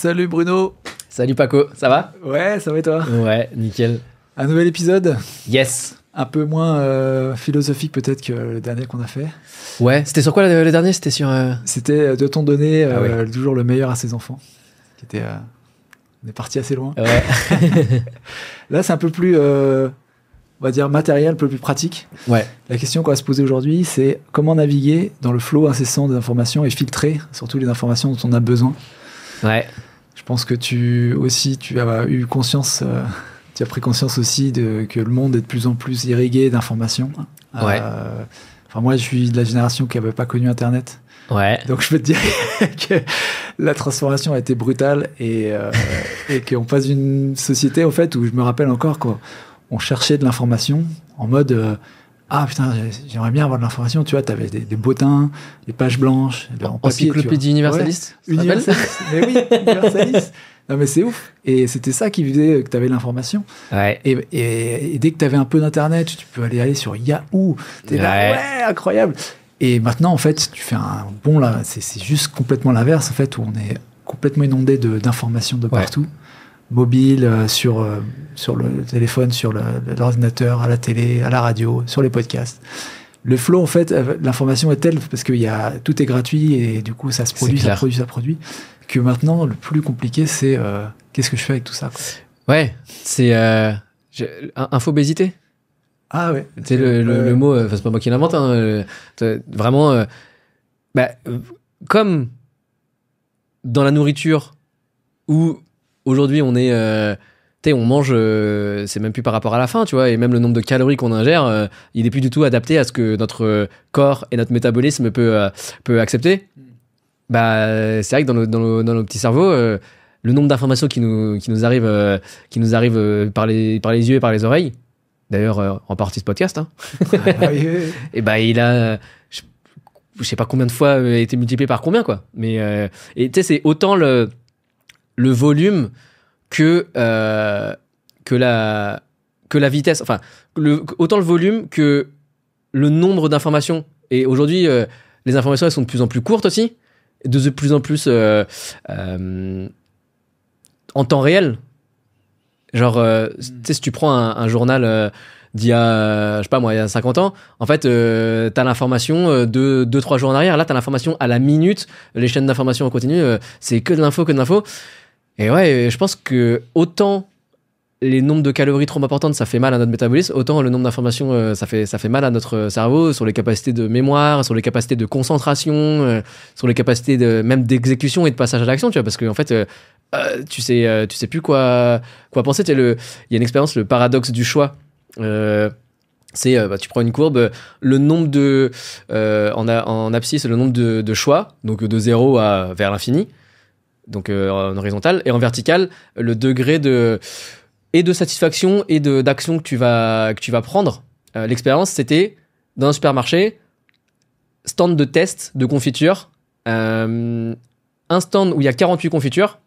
Salut Bruno. Salut Paco, ça va? Ouais, ça va et toi? Ouais, nickel. Un nouvel épisode? Yes. Un peu moins philosophique peut-être que le dernier qu'on a fait. Ouais, c'était sur quoi le dernier? C'était sur... C'était Doit-on donner ouais. toujours le meilleur à ses enfants? Qui était, on est parti assez loin. Ouais. Là, c'est un peu plus, on va dire, matériel, un peu plus pratique. Ouais. La question qu'on va se poser aujourd'hui, c'est comment naviguer dans le flot incessant des informations et filtrer surtout les informations dont on a besoin. Ouais. Je pense que tu as eu conscience, tu as pris conscience aussi que le monde est de plus en plus irrigué d'informations. Ouais. Enfin, moi, je suis de la génération qui n'avait pas connu Internet. Ouais. Donc, je peux te dire que la transformation a été brutale et qu'on passe d'une société, en fait, où je me rappelle encore qu'on cherchait de l'information en mode ah putain, j'aimerais bien avoir de l'information. Tu vois, tu avais des bottins, des pages blanches, en papier. Encyclopédie universaliste. Ouais, universaliste. Mais oui, universaliste. Non, mais c'est ouf. Et c'était ça qui faisait que tu avais l'information. Ouais. Et dès que tu avais un peu d'internet, tu peux aller sur Yahoo. T'es là, ouais, incroyable. Et maintenant, en fait, tu fais un bond là. C'est juste complètement l'inverse, en fait, où on est complètement inondé d'informations de partout. Mobile, sur le téléphone, sur l'ordinateur, à la télé, à la radio, sur les podcasts. Le flow, en fait, l'information est telle, parce que tout est gratuit et du coup, ça se produit, ça produit, que maintenant, le plus compliqué, c'est qu'est-ce que je fais avec tout ça, quoi. Ouais, c'est infobésité. Ah ouais. Tu sais, le mot, c'est pas moi qui l'invente, hein, vraiment, comme dans la nourriture où aujourd'hui on est on mange, c'est même plus par rapport à la faim, tu vois, et même le nombre de calories qu'on ingère, il est plus du tout adapté à ce que notre corps et notre métabolisme peut accepter. Bah, c'est vrai que dans nos petits cerveaux, le nombre d'informations qui nous arrivent par les yeux et par les oreilles, d'ailleurs en partie ce podcast, hein. Et bah il a je sais pas combien de fois été multiplié par combien, quoi. Mais et tu sais, c'est autant le volume que la vitesse, enfin autant le volume que le nombre d'informations. Et aujourd'hui, les informations, elles sont de plus en plus courtes aussi, de plus en plus en temps réel. Genre, tu sais, si tu prends un journal d'il y a, je sais pas moi, il y a 50 ans, en fait, t'as l'information de 2-3 jours en arrière. Là, t'as l'information à la minute. Les chaînes d'information en continu, c'est que de l'info. Et ouais, je pense que autant les nombres de calories trop importantes, ça fait mal à notre métabolisme, autant le nombre d'informations, ça fait mal à notre cerveau, sur les capacités de mémoire, sur les capacités de concentration, sur les capacités même d'exécution et de passage à l'action, tu vois, parce que en fait, tu sais plus quoi penser. Il y a une expérience, le paradoxe du choix. Tu prends une courbe, le nombre de en abscisse, le nombre de choix, donc de 0 vers l'infini, donc en horizontal, et en vertical, le degré de satisfaction et d'action que tu vas prendre. L'expérience, c'était dans un supermarché, stand de test de confiture, un stand où il y a 48 confitures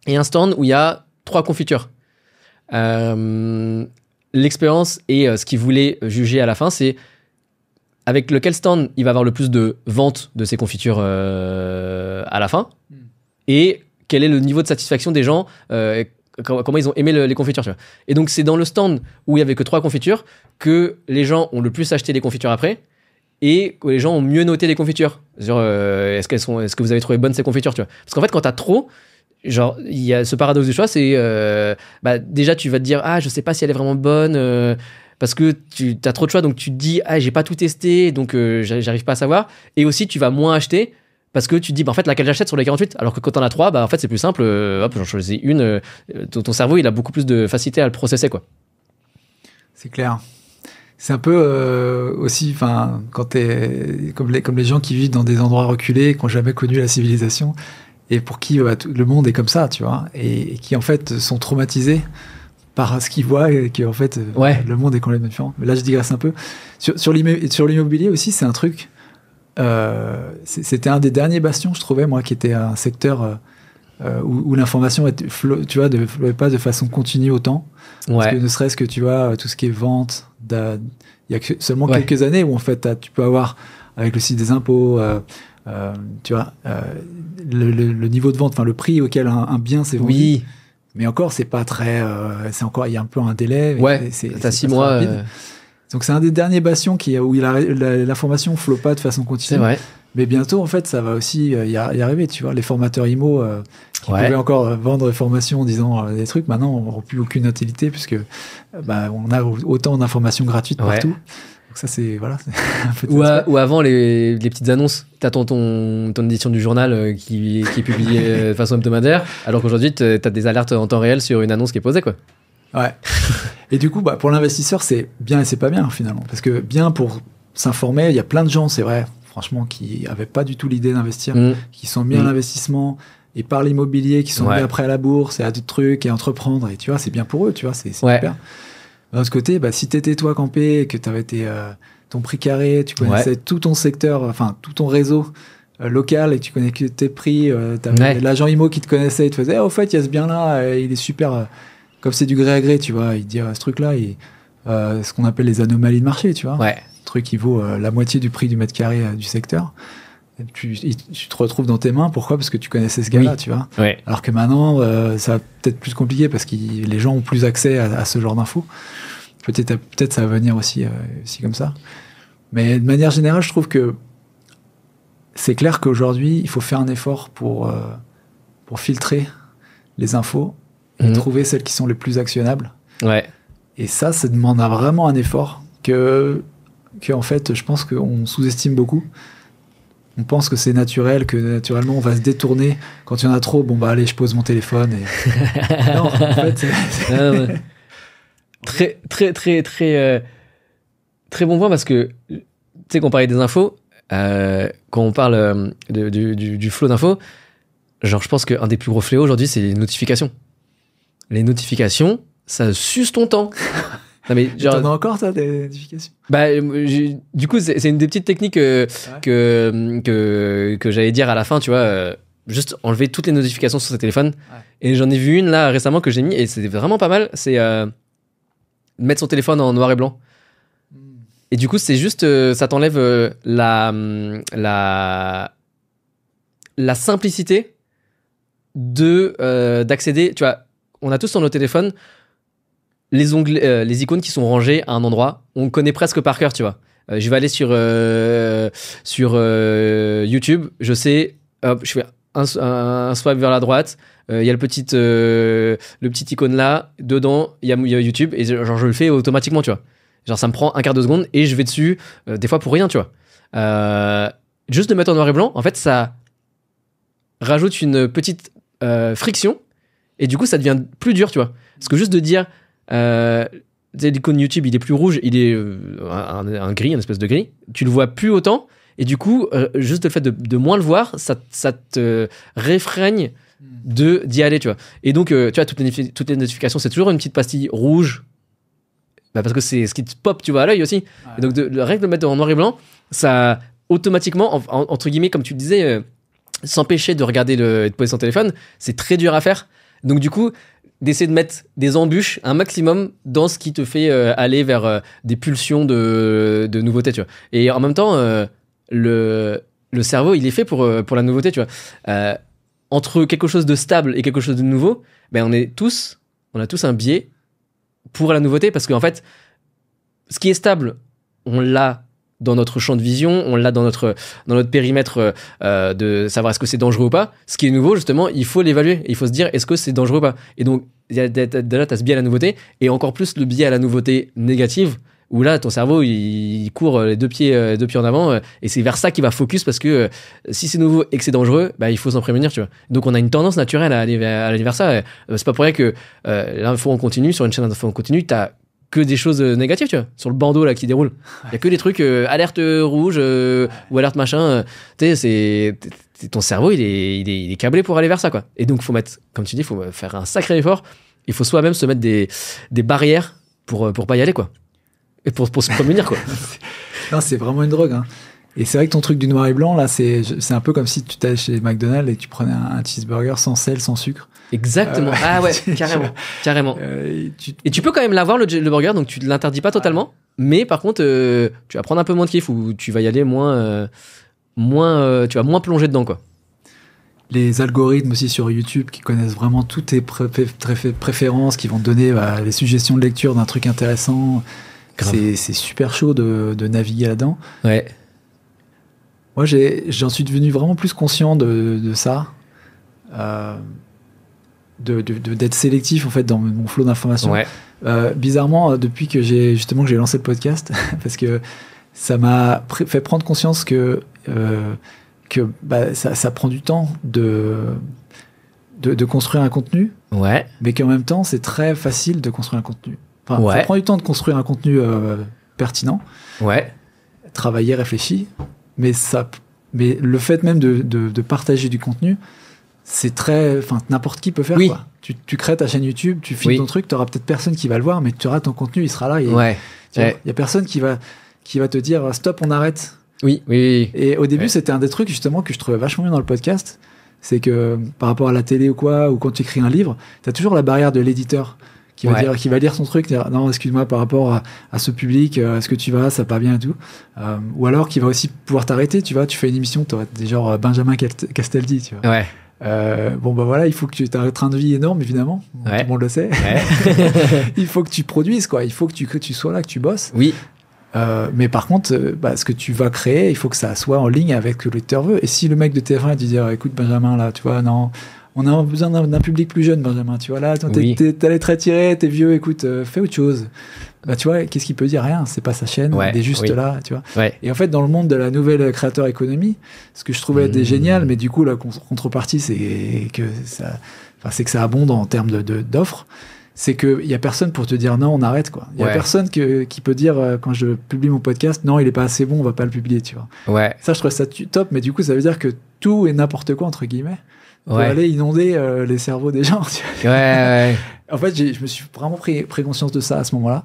et un stand où il y a 3 confitures. L'expérience et ce qu'il voulait juger à la fin, c'est avec lequel stand il va avoir le plus de ventes de ces confitures à la fin, et quel est le niveau de satisfaction des gens, comment ils ont aimé les confitures, tu vois. Et donc c'est dans le stand où il y avait que 3 confitures que les gens ont le plus acheté les confitures après, et que les gens ont mieux noté les confitures. Genre, est-ce que vous avez trouvé bonnes ces confitures, tu vois. Parce qu'en fait, quand t'as trop, genre, il y a ce paradoxe du choix, c'est déjà tu vas te dire je sais pas si elle est vraiment bonne, parce que tu as trop de choix, donc tu te dis j'ai pas tout testé, donc j'arrive pas à savoir. Et aussi tu vas moins acheter parce que tu te dis en fait laquelle j'achète sur les 48, alors que quand t'en as 3, en fait c'est plus simple, hop, j'en choisis une. Ton cerveau il a beaucoup plus de facilité à le processer, quoi. C'est clair. C'est un peu aussi, enfin, quand t'es comme les gens qui vivent dans des endroits reculés, qui n'ont jamais connu la civilisation, et pour qui le monde est comme ça, tu vois, et qui en fait sont traumatisés par ce qu'ils voient, et qui en fait le monde est complètement différent. Mais là, je digresse un peu. Sur l'immobilier aussi, c'est un truc. C'était un des derniers bastions, je trouvais, moi, qui était un secteur où l'information ne flowait pas de façon continue autant. Parce que ne serait-ce que, tu vois, tout ce qui est vente, il y a seulement quelques années où en fait tu peux avoir avec le site des impôts, tu vois, le niveau de vente, enfin le prix auquel un bien s'est vendu. Oui. Mais encore, c'est pas très, c'est encore, il y a un peu un délai. Ouais. T'as 6 mois. Donc c'est un des derniers bastions où l'information flotte pas de façon continue. C'est vrai. Mais bientôt, en fait, ça va aussi y arriver, tu vois. Les formateurs IMO qui pouvaient encore vendre des formations en disant des trucs, maintenant, n'auront plus aucune utilité puisque on a autant d'informations gratuites partout. Donc ça, c'est voilà. Ou avant les petites annonces. T'attends ton édition du journal qui est publiée de façon hebdomadaire, alors qu'aujourd'hui, t'as des alertes en temps réel sur une annonce qui est posée, quoi. Ouais. Et du coup, pour l'investisseur, c'est bien et c'est pas bien finalement, parce que bien pour s'informer, il y a plein de gens, c'est vrai, franchement, qui avaient pas du tout l'idée d'investir, qui sont mis à l'investissement et par l'immobilier, qui sont mis après à la bourse et à d'autres trucs et entreprendre. Et tu vois, c'est bien pour eux, tu vois, c'est super. D'un autre côté, si t'étais toi campé et que t'avais ton prix carré, tu connaissais tout ton secteur, enfin tout ton réseau local et que tu connaissais tes prix, t'avais l'agent IMO qui te connaissait et te faisait, au fait, il y a ce bien-là, il est super. Comme c'est du gré à gré, tu vois, il dit ce truc-là, ce qu'on appelle les anomalies de marché, tu vois. Ouais. Un truc qui vaut la moitié du prix du mètre carré du secteur. Et tu te retrouves dans tes main, pourquoi ? Parce que tu connaissais ce gars-là, tu vois. Ouais. Alors que maintenant, ça va peut-être plus compliqué parce que les gens ont plus accès à ce genre d'infos. Peut-être ça va venir aussi comme ça. Mais de manière générale, je trouve que c'est clair qu'aujourd'hui, il faut faire un effort pour filtrer les infos. Et trouver celles qui sont les plus actionnables. Ouais. Et ça demande vraiment un effort que en fait, je pense qu'on sous-estime beaucoup. On pense que c'est naturel, que naturellement, on va se détourner. Quand il y en a trop, allez, je pose mon téléphone. Et... non, en fait, très, très, très, très, très bon point parce que, tu sais, qu'on parlait des infos, quand on parle du flow d'infos, genre, je pense qu'un des plus gros fléaux aujourd'hui, c'est les notifications. Les notifications, ça suce ton temps. Non mais genre... T'en as encore, ça, des notifications ? Du coup, c'est une des petites techniques que j'allais dire à la fin, tu vois. Juste enlever toutes les notifications sur ses téléphones. Ouais. Et j'en ai vu une, là, récemment, que j'ai mis, et c'était vraiment pas mal. C'est mettre son téléphone en noir et blanc. Et du coup, c'est juste... ça t'enlève la simplicité d'accéder, tu vois. On a tous sur nos téléphones les onglets, les icônes qui sont rangées à un endroit. On connaît presque par cœur, tu vois. Je vais aller sur YouTube. Je sais, hop, je fais un swipe vers la droite. Il y a le petit icône là. Dedans, il y a YouTube. Et genre, je le fais automatiquement, tu vois. Genre, ça me prend un quart de seconde et je vais dessus, des fois pour rien, tu vois. Juste de mettre en noir et blanc, en fait, ça rajoute une petite friction. Et du coup, ça devient plus dur, tu vois. Parce que juste de dire, l'icône YouTube, il est plus rouge, il est un gris, une espèce de gris. Tu le vois plus autant. Et du coup, juste le fait de moins le voir, ça te réfrègne d'y aller, tu vois. Et donc, tu vois, toutes les notifications, c'est toujours une petite pastille rouge. Parce que c'est ce qui te pop, tu vois, à l'œil aussi. Ouais. Et donc, le règle de mettre en noir et blanc, ça, automatiquement, entre guillemets, comme tu le disais, s'empêcher de regarder et de poser son téléphone, c'est très dur à faire. Donc du coup, d'essayer de mettre des embûches un maximum dans ce qui te fait aller vers des pulsions de nouveautés, tu vois. Et en même temps, le cerveau, il est fait pour la nouveauté, tu vois. Entre quelque chose de stable et quelque chose de nouveau, on a tous un biais pour la nouveauté parce qu'en fait, ce qui est stable, on l'a dans notre champ de vision, on l'a dans notre périmètre de savoir est-ce que c'est dangereux ou pas. Ce qui est nouveau, justement, il faut l'évaluer. Il faut se dire est-ce que c'est dangereux ou pas. Et donc, déjà, tu as ce biais à la nouveauté, et encore plus le biais à la nouveauté négative, où là, ton cerveau, il court les deux pieds en avant, et c'est vers ça qu'il va focus, parce que si c'est nouveau et que c'est dangereux, il faut s'en prémunir, tu vois. Donc, on a une tendance naturelle à aller vers ça. C'est pas pour rien que l'info en continu, sur une chaîne d'info en continu, t'as que des choses négatives, tu vois, sur le bandeau là qui déroule. Il y a que des trucs alerte rouge ou alerte machin. Tu sais, ton cerveau il est câblé pour aller vers ça, quoi. Et donc faut mettre, comme tu dis, faut faire un sacré effort. Il faut soi-même se mettre des barrières pour pas y aller, quoi. Et pour se prémunir, quoi. Non, c'est vraiment une drogue, hein. Et c'est vrai que ton truc du noir et blanc là, c'est un peu comme si tu t'allais chez McDonald's et que tu prenais un cheeseburger sans sel, sans sucre. Exactement. Ah ouais, carrément. Et tu peux quand même l'avoir, le burger, donc tu l'interdis pas totalement. mais par contre, tu vas prendre un peu moins de kiff ou tu vas y aller tu vas moins plonger dedans, quoi. Les algorithmes aussi sur YouTube qui connaissent vraiment toutes tes préférences, qui vont te donner les suggestions de lecture d'un truc intéressant. C'est super chaud de naviguer là-dedans. Ouais. Moi, j'en suis devenu vraiment plus conscient de ça. D'être sélectif en fait dans mon flot d'informations. Ouais. Bizarrement, depuis que j'ai lancé le podcast, parce que ça m'a fait prendre conscience que ça prend du temps de construire un contenu, Ouais. mais qu'en même temps c'est très facile de construire un contenu. Enfin, Ouais. ça prend du temps de construire un contenu pertinent, Ouais. travaillé, réfléchi, mais le fait même de partager du contenu, c'est n'importe qui peut faire. Oui. Quoi. Tu crées ta chaîne YouTube, tu filmes ton truc, tu auras peut-être personne qui va le voir, mais tu auras ton contenu, il sera là. Ouais. Il y a personne qui va te dire stop, on arrête. Oui. Et au début, c'était un des trucs justement que je trouvais vachement bien dans le podcast, c'est que par rapport à la télé ou quoi, ou quand tu écris un livre, tu as toujours la barrière de l'éditeur qui va lire son truc, dire non, excuse-moi, par rapport à ce public, est-ce que tu vas, ça va pas bien et tout. Ou alors qui va aussi pouvoir t'arrêter, tu vois, tu fais une émission, tu des genre Benjamin Castaldi, tu vois. Ouais. Il faut que tu aies un train de vie énorme, évidemment. Tout le monde le sait. Ouais. Il faut que tu produises, quoi. Il faut que tu sois là, que tu bosses. Oui. Mais par contre, ce que tu vas créer, il faut que ça soit en ligne avec ce que le lecteur veut. Et si le mec de TF1 te dit écoute Benjamin, là, tu vois, non, on a besoin d'un public plus jeune, Benjamin, tu vois, là, t'as les traits tirés, t'es vieux, écoute, fais autre chose. Tu vois, qu'est-ce qu'il peut dire? Rien, c'est pas sa chaîne, il est juste là, tu vois. Ouais. Et en fait, dans le monde de la nouvelle créateur économie, ce que je trouvais génial, mais du coup, la contrepartie, c'est que ça abonde en termes d'offres. C'est qu'il n'y a personne pour te dire non, on arrête, quoi. Il n'y a personne qui peut dire quand je publie mon podcast, non, il n'est pas assez bon, on va pas le publier, tu vois. Ouais. Ça, je trouve ça top, mais du coup, ça veut dire que tout et n'importe quoi, entre guillemets, pour aller inonder les cerveaux des gens. Tu vois. Ouais. En fait, je me suis vraiment pris conscience de ça à ce moment-là.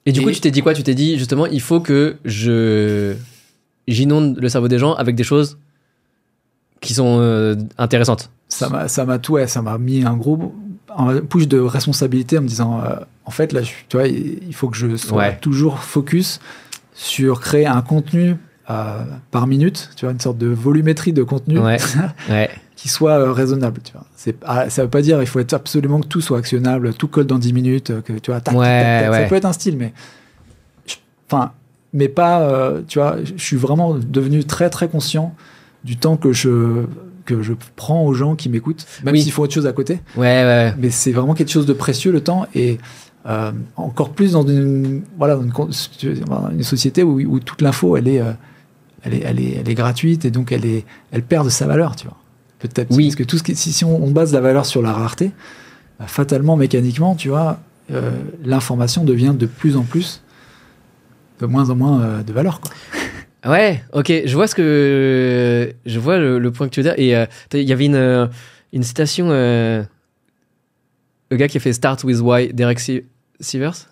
Et du coup, tu t'es dit quoi? Tu t'es dit, justement, il faut que j'inonde le cerveau des gens avec des choses qui sont intéressantes. Ça m'a mis un push de responsabilité en me disant, en fait, là, tu vois, il faut que je sois toujours focus sur créer un contenu par minute, tu vois, une sorte de volumétrie de contenu qui soit raisonnable, tu vois. Ça veut pas dire il faut être absolument que tout soit actionnable, tout colle dans 10 minutes, que tu vois, tac. Ça peut être un style, mais pas, tu vois, je suis vraiment devenu très très conscient du temps que je prends aux gens qui m'écoutent, même s'il faut autre chose à côté. Mais c'est vraiment quelque chose de précieux, le temps, et encore plus dans une société où toute l'info, elle est gratuite, et donc elle perd de sa valeur, tu vois. Peut-être. Parce que si on base la valeur sur la rareté, fatalement, mécaniquement, tu vois, l'information devient de plus en plus, de moins en moins de valeur, quoi. Ouais, ok, je vois le point que tu veux dire. Et il y avait une citation, le gars qui a fait Start with Why, Derek Sivers.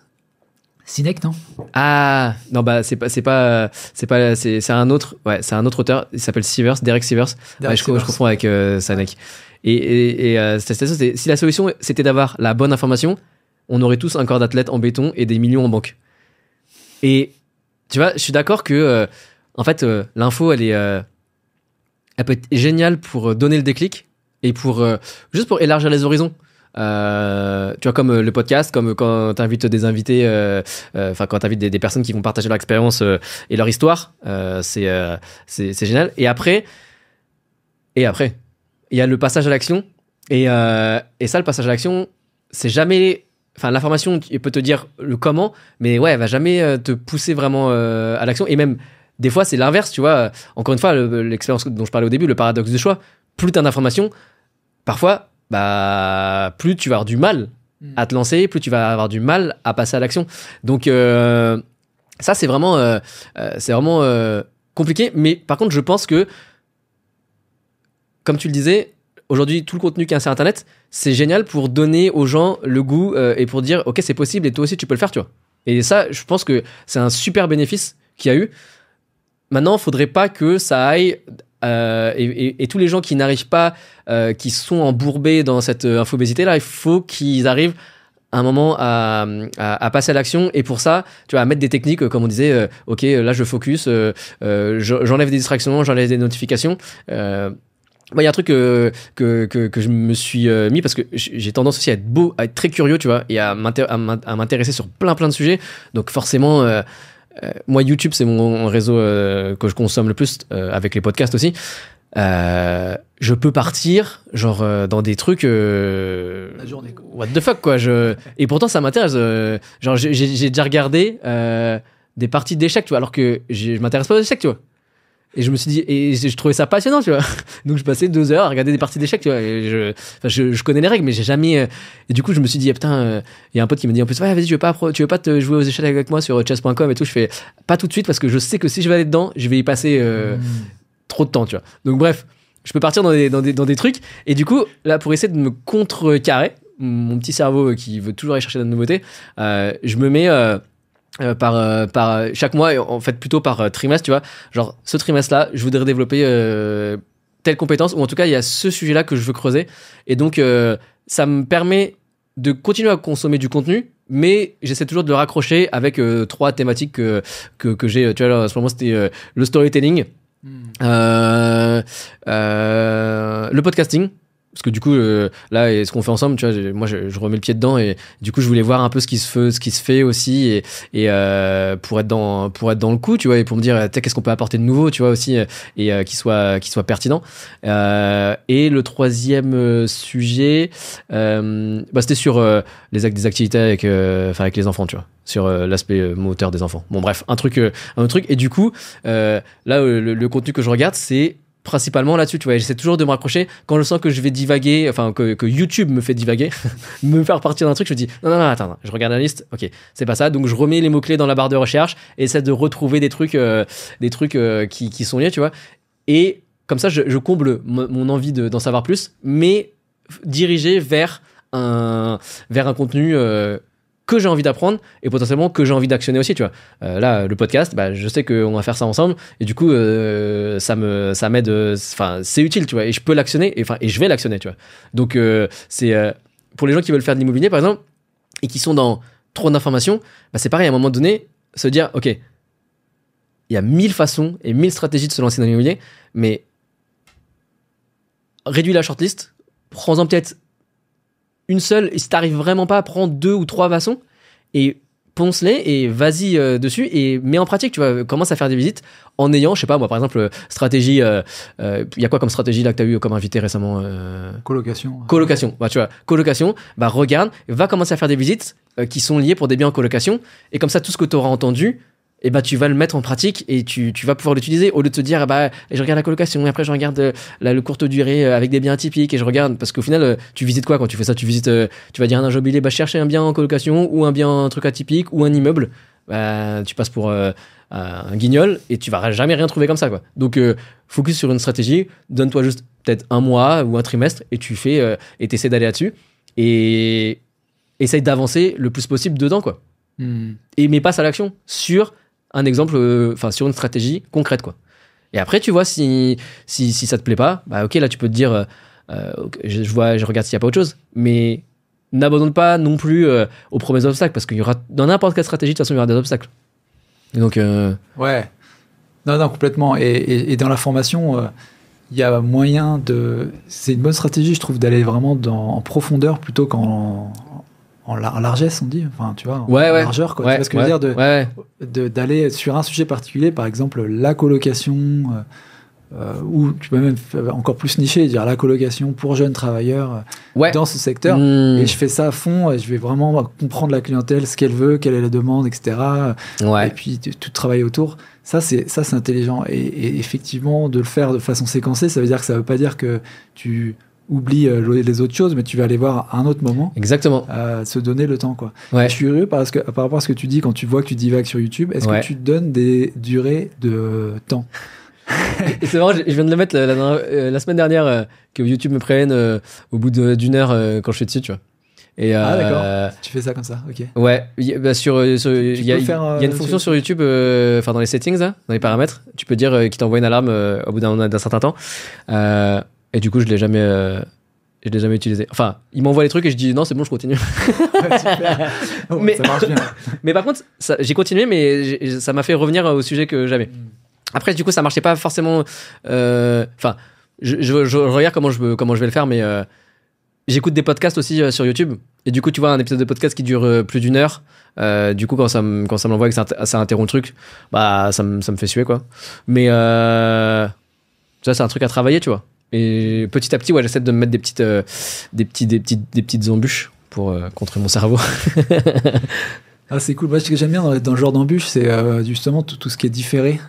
Sinek, non? Ah non, bah c'est un autre, c'est un autre auteur. Il s'appelle Derek Sivers. Je confonds avec Sinek. Et cette citation, c'était: si la solution c'était d'avoir la bonne information, on aurait tous un corps d'athlète en béton et des millions en banque. Et tu vois, je suis d'accord que en fait, l'info, elle peut être géniale pour donner le déclic et juste pour élargir les horizons. Tu vois, comme le podcast, comme quand tu invites des invités, quand tu invites des personnes qui vont partager leur expérience et leur histoire, c'est génial. Et après, il y a le passage à l'action. Et ça, le passage à l'action, c'est jamais... Enfin, l'information, il peut te dire le comment, mais elle va jamais te pousser vraiment à l'action. Et même, des fois, c'est l'inverse, tu vois. Encore une fois, l'expérience dont je parlais au début, le paradoxe du choix, plus t'as d'informations, parfois, plus tu vas avoir du mal à te lancer, plus tu vas avoir du mal à passer à l'action. Donc, ça, c'est vraiment compliqué. Mais par contre, je pense que, comme tu le disais, aujourd'hui, tout le contenu qu'il y a sur Internet, c'est génial pour donner aux gens le goût et pour dire, ok, c'est possible et toi aussi, tu peux le faire, tu vois. Et ça, je pense que c'est un super bénéfice qu'il y a eu. Maintenant, il ne faudrait pas que ça aille... et tous les gens qui n'arrivent pas, qui sont embourbés dans cette infobésité-là, il faut qu'ils arrivent un moment à passer à l'action, et pour ça tu vois, à mettre des techniques comme on disait, ok là je focus, j'enlève des distractions, j'enlève des notifications. Moi, il y a un truc que je me suis mis parce que j'ai tendance aussi à être très curieux, tu vois, et à m'intéresser sur plein de sujets. Donc forcément, moi, YouTube, c'est mon réseau que je consomme le plus, avec les podcasts aussi. Je peux partir genre dans des trucs La journée, quoi. what the fuck, quoi. Et pourtant, ça m'intéresse. Genre, j'ai déjà regardé des parties d'échecs, tu vois, alors que je m'intéresse pas aux échecs, tu vois. Et je me suis dit, et je trouvais ça passionnant, tu vois. Donc je passais 2 heures à regarder des parties d'échecs, tu vois. Et je connais les règles, mais j'ai jamais. Et du coup, je me suis dit, putain, il y a un pote qui m'a dit en plus, ouais, vas-y, tu veux pas te jouer aux échecs avec moi sur chess.com et tout. Je fais pas tout de suite parce que je sais que si je vais aller dedans, je vais y passer trop de temps, tu vois. Donc bref, je peux partir dans des trucs. Et du coup, là, pour essayer de me contrecarrer, mon petit cerveau qui veut toujours aller chercher de la nouveauté, je me mets. Par chaque mois, en fait plutôt par trimestre, tu vois, genre ce trimestre là je voudrais développer telle compétence, ou en tout cas il y a ce sujet là que je veux creuser, et donc ça me permet de continuer à consommer du contenu, mais j'essaie toujours de le raccrocher avec 3 thématiques que j'ai, tu vois, là, en ce moment c'était le storytelling, le podcasting, parce que du coup là, et ce qu'on fait ensemble, tu vois, moi je remets le pied dedans, et du coup je voulais voir un peu ce qui se fait aussi, et pour être dans le coup, tu vois, et pour me dire qu'est-ce qu'on peut apporter de nouveau, tu vois, aussi, et qui soit pertinent. Et le 3e sujet, c'était sur des activités avec les enfants, tu vois, sur l'aspect moteur des enfants. Bon bref, un autre truc, et du coup là le contenu que je regarde, c'est principalement là-dessus, tu vois. J'essaie toujours de me raccrocher quand je sens que je vais divaguer, enfin que YouTube me fait divaguer, me faire partir d'un truc. Je me dis non, attends, je regarde la liste, ok, c'est pas ça, donc je remets les mots-clés dans la barre de recherche et essaie de retrouver des trucs qui sont liés, tu vois. Et comme ça, je comble mon envie d'en savoir plus, mais dirigé vers un contenu que j'ai envie d'apprendre, et potentiellement que j'ai envie d'actionner aussi, tu vois. Là, le podcast, je sais qu'on va faire ça ensemble, et du coup ça m'aide, enfin c'est utile, tu vois, et je peux l'actionner, et je vais l'actionner, tu vois. Donc c'est pour les gens qui veulent faire de l'immobilier par exemple, et qui sont dans trop d'informations, c'est pareil, à un moment donné, se dire ok, il y a 1000 façons et 1000 stratégies de se lancer dans l'immobilier, mais réduis la shortlist, prends-en peut-être une seule, et si t'arrives vraiment pas, prends 2 ou 3 façons et ponce-les et vas-y dessus et mets en pratique, tu vois. Commence à faire des visites en ayant, je sais pas moi, par exemple, stratégie, y a quoi comme stratégie là que t'as eu comme invité récemment? Colocation. Tu vois, colocation, regarde, va commencer à faire des visites qui sont liées pour des biens en colocation, et comme ça, tout ce que t'auras entendu, et tu vas le mettre en pratique, et tu vas pouvoir l'utiliser, au lieu de te dire je regarde la colocation, et après je regarde le courte durée avec des biens atypiques, et je regarde, parce qu'au final tu visites quoi quand tu fais ça? Tu visites, tu vas dire à un immobilier, chercher un bien en colocation, ou un truc atypique, ou un immeuble, tu passes pour un guignol, et tu vas jamais rien trouver comme ça, quoi. Donc focus sur une stratégie, donne-toi juste peut-être un mois ou un trimestre, et tu fais et t'essaies d'aller là-dessus, et essaye d'avancer le plus possible dedans, quoi. Et mais passe à l'action sur un exemple, sur une stratégie concrète, quoi. Et après, tu vois, si ça te plaît pas, ok, là tu peux te dire je regarde s'il y a pas autre chose, mais n'abandonne pas non plus aux premiers obstacles, parce qu'il y aura, dans n'importe quelle stratégie, de toute façon il y aura des obstacles. Et donc ouais, non, complètement. Et dans la formation, il y a moyen c'est une bonne stratégie, je trouve, d'aller vraiment en profondeur plutôt qu'en largesse, on dit, enfin tu vois, en largeur, quoi. Tu vois ce que je veux dire, d'aller sur un sujet particulier, par exemple la colocation, ou tu peux même faire encore plus nicher, dire la colocation pour jeunes travailleurs dans ce secteur, et je fais ça à fond, et je vais vraiment comprendre la clientèle, ce qu'elle veut, quelle est la demande, etc. Et puis tout travailler autour. Ça c'est intelligent, et effectivement de le faire de façon séquencée, ça veut dire que ça veut pas dire que tu oublie les autres choses, mais tu vas aller voir à un autre moment. Exactement. Se donner le temps, quoi. Je suis curieux parce que, par rapport à ce que tu dis, quand tu vois que tu divagues sur YouTube, est-ce que tu te donnes des durées de temps? Et c'est marrant, je viens de le mettre la semaine dernière, que YouTube me prévienne au bout d'une heure quand je suis dessus, tu vois. Et, d'accord. Tu fais ça comme ça, ok. Ouais, il y a une fonction sur YouTube, dans les settings, là, dans les paramètres, tu peux dire qu'il t'envoie une alarme au bout d'un certain temps. Et du coup, je l'ai jamais je l'ai jamais utilisé. Enfin, il m'envoie les trucs et je dis non, c'est bon, je continue. Ouais, super. Oh, Mais- ça marche bien. Mais par contre, j'ai continué, mais ça m'a fait revenir au sujet que j'avais. Après, du coup, ça marchait pas forcément. Enfin, je regarde comment je vais le faire, mais j'écoute des podcasts aussi sur YouTube. Et du coup, tu vois, un épisode de podcast qui dure plus d'1 heure. Du coup, quand ça me l'envoie et que ça interrompt le truc, bah, ça me fait suer, quoi. Mais ça, c'est un truc à travailler, tu vois. Et petit à petit, ouais, j'essaie de me mettre des petites embûches pour contrer mon cerveau. Ah, c'est cool. Moi, ce que j'aime bien dans le genre d'embûche, c'est justement tout ce qui est différé.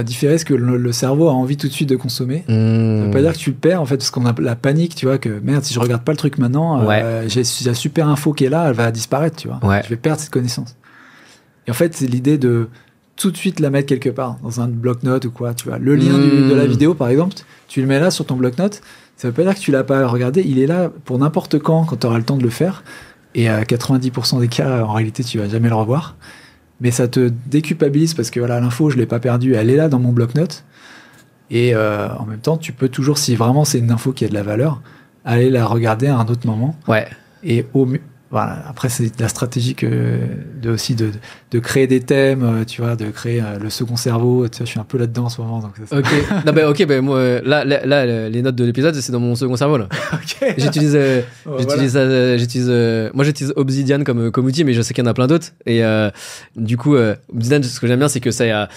Différer ce que le cerveau a envie tout de suite de consommer. Ça veut pas dire que tu le perds, en fait, parce qu'on a la panique, tu vois, que merde, si je regarde pas le truc maintenant, j'ai la super info qui est là, elle va disparaître, tu vois. Ouais. Je vais perdre cette connaissance. Et en fait, c'est l'idée de tout de suite la mettre quelque part, dans un bloc-notes ou quoi, tu vois. Le lien de la vidéo, par exemple, tu le mets là sur ton bloc-notes, ça veut pas dire que tu l'as pas regardé, il est là pour n'importe quand tu auras le temps de le faire. Et à 90% des cas, en réalité, tu vas jamais le revoir. Mais ça te déculpabilise parce que voilà, l'info, je l'ai pas perdue, elle est là dans mon bloc-notes. Et en même temps, tu peux toujours, si vraiment c'est une info qui a de la valeur, aller la regarder à un autre moment. Ouais. Et voilà. Après, c'est la stratégie aussi de créer des thèmes, tu vois, de créer le second cerveau. Tu vois, je suis un peu là-dedans en ce moment. Donc Ok. Non, bah, ok, bah, moi, là, les notes de l'épisode, c'est dans mon second cerveau, là. Ok. J'utilise, moi, j'utilise Obsidian comme outil, mais je sais qu'il y en a plein d'autres. Et du coup, Obsidian, ce que j'aime bien, c'est que ça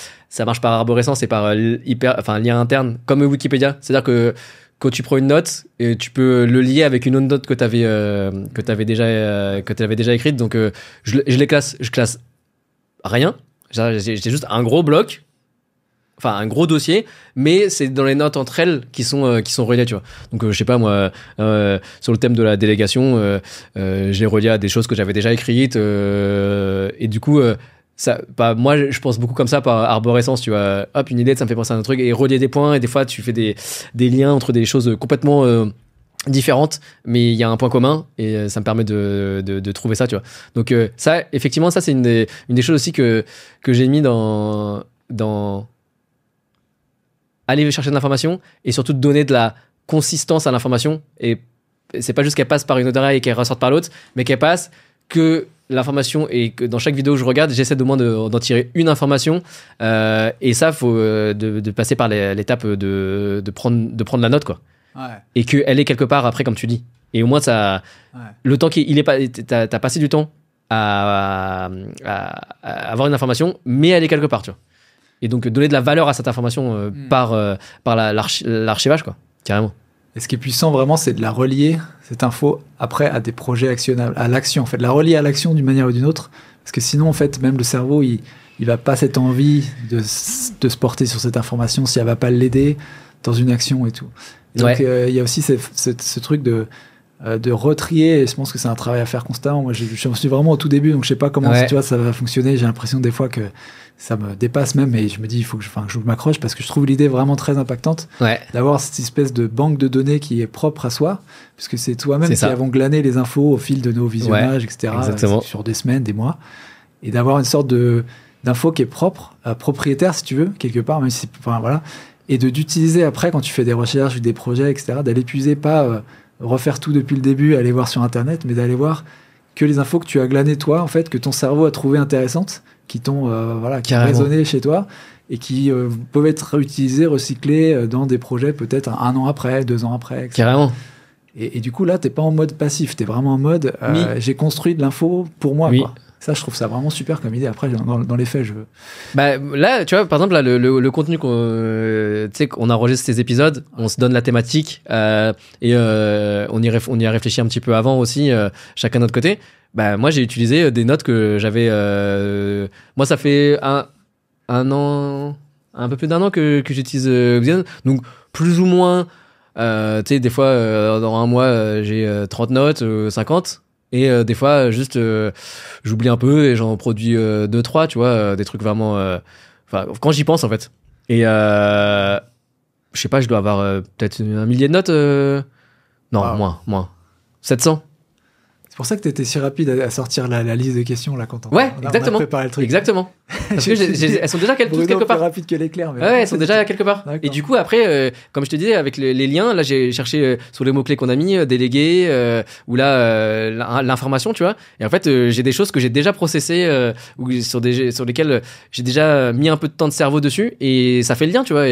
marche par arborescence et par lien interne, comme Wikipédia. C'est-à-dire que quand tu prends une note, et tu peux le lier avec une autre note que tu avais déjà écrite. Donc, je les classe. Je classe rien. J'ai juste un gros bloc. Enfin, un gros dossier, mais c'est dans les notes entre elles qui sont reliées, tu vois. Donc, je sais pas, moi, sur le thème de la délégation, j'ai relié à des choses que j'avais déjà écrites, et du coup, moi, je pense beaucoup comme ça par arborescence, tu vois. Hop, une idée, ça me fait penser à un truc, et relier des points, et des fois, tu fais des liens entre des choses complètement différentes, mais il y a un point commun, et ça me permet de trouver ça, tu vois. Donc, ça, effectivement, ça, c'est une des choses aussi que j'ai mis dans aller chercher de l'information et surtout donner de la consistance à l'information. Et c'est pas juste qu'elle passe par une autre oreille et qu'elle ressorte par l'autre, mais qu'elle passe que l'information et que dans chaque vidéo que je regarde, j'essaie au moins d'en tirer une information. Et ça, faut de passer par l'étape de prendre la note, quoi. Ouais. Et qu'elle est quelque part après, comme tu dis. Et au moins, ça, le temps qu'il est pas, t'as passé du temps à avoir une information, mais elle est quelque part, tu vois. Et donc donner de la valeur à cette information par l'archivage, quoi, carrément. Et ce qui est puissant vraiment, c'est de la relier, cette info, après à des projets actionnables, à l'action, en fait, de la relier à l'action d'une manière ou d'une autre, parce que sinon, en fait, même le cerveau, il va pas cette envie de se porter sur cette information si elle va pas l'aider dans une action et tout. Et donc, il y a aussi ce truc de retrier, et je pense que c'est un travail à faire constamment. Moi, je suis vraiment au tout début, donc je sais pas comment tu vois, ça va fonctionner. J'ai l'impression des fois que ça me dépasse même, et je me dis, il faut que je m'accroche, parce que je trouve l'idée vraiment très impactante d'avoir cette espèce de banque de données qui est propre à soi, puisque c'est toi-même qui avons glané les infos au fil de nos visionnages, etc., sur des semaines, des mois, et d'avoir une sorte d'info qui est propre, propriétaire, si tu veux, quelque part, même si voilà, et d'utiliser après, quand tu fais des recherches, des projets, etc., d'aller puiser, pas refaire tout depuis le début, aller voir sur Internet, mais d'aller voir que les infos que tu as glanées toi, en fait, que ton cerveau a trouvé intéressantes, qui t'ont qui ont résonné chez toi, et qui peuvent être utilisées, recyclées dans des projets peut-être 1 an après, 2 ans après, etc. Carrément. Et du coup, là, t'es pas en mode passif, t'es vraiment en mode j'ai construit de l'info pour moi, quoi. Ça, je trouve ça vraiment super comme idée. Après, dans les faits, là, tu vois, par exemple, là, le contenu tu sais, qu'on enregistre ces épisodes, on se donne la thématique et on y a réfléchi un petit peu avant aussi, chacun de notre côté. Moi, j'ai utilisé des notes que j'avais. Moi, ça fait un an, un peu plus d'1 an que j'utilise Obsidian. Donc, plus ou moins, tu sais, des fois, dans un mois, j'ai 30 notes, 50. Et des fois, juste, j'oublie un peu et j'en produis 2-3, tu vois, des trucs vraiment... quand j'y pense, en fait. Et je sais pas, je dois avoir peut-être 1 millier de notes. Non, moins. 700. C'est pour ça que tu étais si rapide à sortir la liste de questions là quand Ouais, on exactement. a préparé le truc. Exactement. Parce que elles sont déjà toutes quelque part. Plus rapide que l'éclair. Mais ouais, elles sont déjà quelque part. D'accord. Et du coup, après, comme je te disais, avec les liens, là, j'ai cherché sur les mots-clés qu'on a mis, délégué, ou là, l'information, tu vois. Et en fait, j'ai des choses que j'ai déjà processées, ou sur lesquelles j'ai déjà mis un peu de temps de cerveau dessus, et ça fait le lien, tu vois.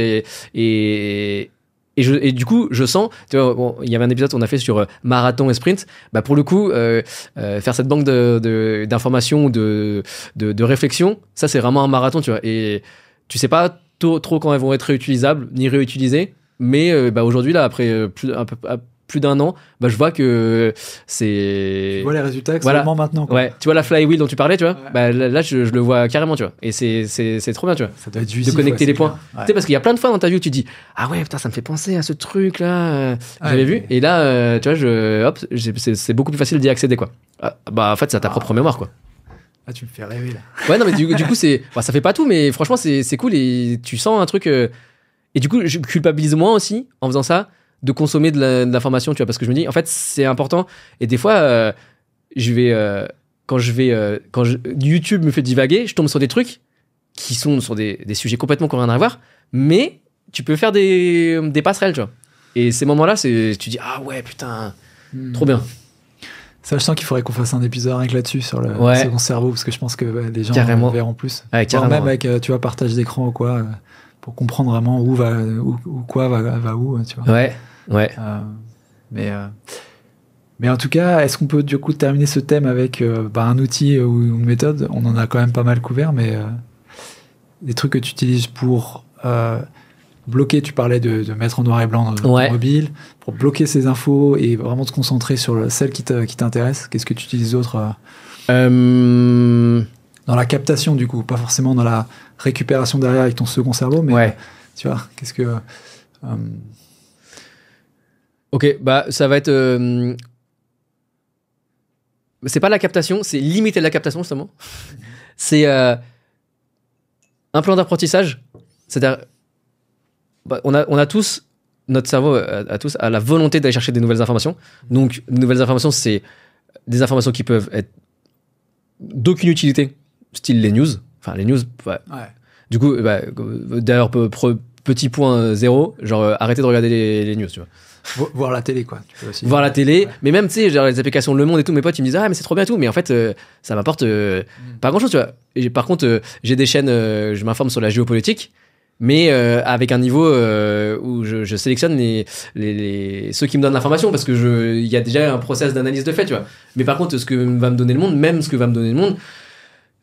Et du coup, je sens, tu vois, bon, il y avait un épisode qu'on a fait sur marathon et sprint. Bah, pour le coup, faire cette banque d'informations, de réflexion, ça, c'est vraiment un marathon, tu vois. Et tu sais pas trop quand elles vont être réutilisables, ni réutilisées. Mais, bah, aujourd'hui, là, après plus d'un an, bah, je vois que c'est... Tu vois les résultats exactement maintenant, quoi. Ouais, tu vois la flywheel dont tu parlais, tu vois, ouais. bah, là je le vois carrément, tu vois. Et c'est trop bien, tu vois. Ça doit être jouissif, de connecter les points. Ouais. Tu sais, parce qu'il y a plein de fois dans ta vie où tu dis ah ouais, putain, ça me fait penser à ce truc là, j'avais vu. Et là, tu vois, c'est beaucoup plus facile d'y accéder, quoi. Bah, en fait, c'est à ta propre mémoire, quoi. Ah, tu me fais rêver, là. Ouais, non, mais du coup, ça fait pas tout, mais franchement, c'est cool et tu sens un truc. Et du coup, je culpabilise moins aussi en faisant ça, de consommer de l'information, tu vois, parce que je me dis, en fait, c'est important. Et des fois, quand YouTube me fait divaguer, je tombe sur des trucs qui sont sur des sujets complètement qui n'ont rien à voir, mais tu peux faire des passerelles, tu vois. Et ces moments-là, tu dis, ah ouais, putain, trop bien. Ça, je sens qu'il faudrait qu'on fasse un épisode rien que là-dessus, sur le second cerveau, parce que je pense que les gens verront plus. Ouais, voire même avec, tu vois, partage d'écran ou quoi, pour comprendre vraiment où quoi va où, tu vois. Ouais. Mais en tout cas, est-ce qu'on peut du coup terminer ce thème avec un outil ou une méthode? On en a quand même pas mal couvert, mais des trucs que tu utilises pour bloquer, tu parlais de mettre en noir et blanc ton mobile, pour bloquer ces infos et vraiment te concentrer sur celles qui t'intéressent. Qu'est-ce que tu utilises d'autre dans la captation, du coup, pas forcément dans la récupération derrière avec ton second cerveau, mais tu vois, qu'est-ce que... Ok, bah ça va être... c'est pas la captation, c'est limiter la captation, justement. C'est un plan d'apprentissage. C'est-à-dire, on a tous, notre cerveau a la volonté d'aller chercher des nouvelles informations. Donc, les nouvelles informations, c'est des informations qui peuvent être d'aucune utilité, style les news. Enfin, les news, Du coup, d'ailleurs, petit point 0, genre arrêtez de regarder les news, tu vois. Voir la télé, quoi. Tu peux aussi voir la télé, mais même, tu sais, genre les applications Le Monde et tout, mes potes, ils me disent ah, mais c'est trop bien et tout, mais en fait, ça m'apporte pas grand chose, tu vois. Et par contre, j'ai des chaînes, je m'informe sur la géopolitique, mais avec un niveau où je sélectionne ceux qui me donnent l'information, parce que il y a déjà un process d'analyse de fait, tu vois. Mais par contre, ce que va me donner le monde,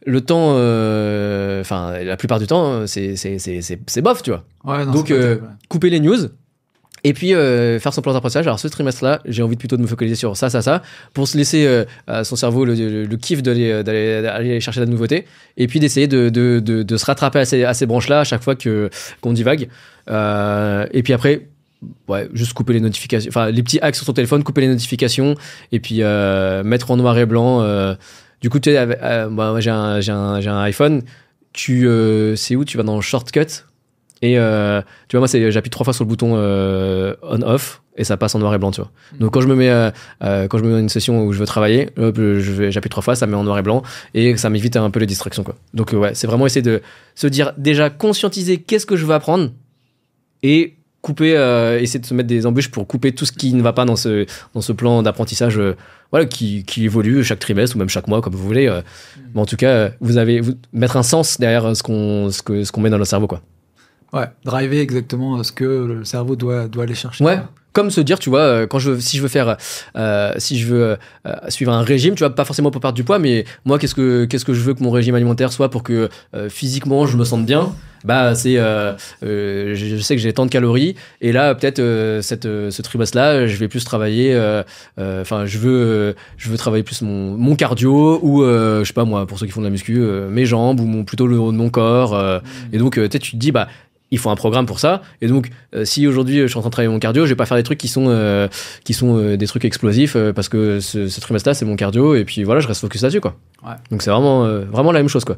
le temps, la plupart du temps, c'est bof, tu vois. Ouais, non, donc, couper les news. Et puis faire son plan d'apprentissage. Alors ce trimestre-là, j'ai envie plutôt de me focaliser sur ça, pour se laisser à son cerveau le kiff d'aller chercher de la nouveauté, et puis d'essayer de se rattraper à ces branches-là à chaque fois qu'on divague. Et puis après, juste couper les notifications, enfin les petits hacks sur ton téléphone, couper les notifications, et puis mettre en noir et blanc. Du coup, tu sais, moi j'ai un iPhone. C'est où tu vas dans Shortcut. Et tu vois, moi, j'appuie 3 fois sur le bouton on/off et ça passe en noir et blanc, tu vois. Donc quand je me mets dans une session où je veux travailler, j'appuie 3 fois, ça me met en noir et blanc et ça m'évite un peu les distractions, quoi. Donc c'est vraiment essayer de se dire, déjà conscientiser qu'est-ce que je veux apprendre et couper, essayer de se mettre des embûches pour couper tout ce qui ne va pas dans ce plan d'apprentissage, qui évolue chaque trimestre ou même chaque mois, comme vous voulez. Mais en tout cas, vous mettre un sens derrière ce qu'on met dans notre cerveau, quoi. Ouais, driver exactement ce que le cerveau doit aller chercher. Ouais, comme se dire, tu vois, si je veux suivre un régime, tu vois, pas forcément pour perdre du poids, mais moi, qu'est-ce que je veux que mon régime alimentaire soit pour que physiquement je me sente bien. Bah, c'est, je sais que j'ai tant de calories, et là, peut-être ce trimestre-là, je vais plus travailler. Je veux travailler plus mon cardio, ou je sais pas moi, pour ceux qui font de la muscu, mes jambes, ou plutôt le haut de mon corps. Et donc, peut-être tu te dis, bah, il faut un programme pour ça. Et donc, si aujourd'hui je suis en train de travailler mon cardio, je vais pas faire des trucs qui sont des trucs explosifs, parce que ce trimestre-là, c'est mon cardio, et puis voilà, je reste focus là-dessus, quoi. Ouais. Donc c'est vraiment la même chose, quoi.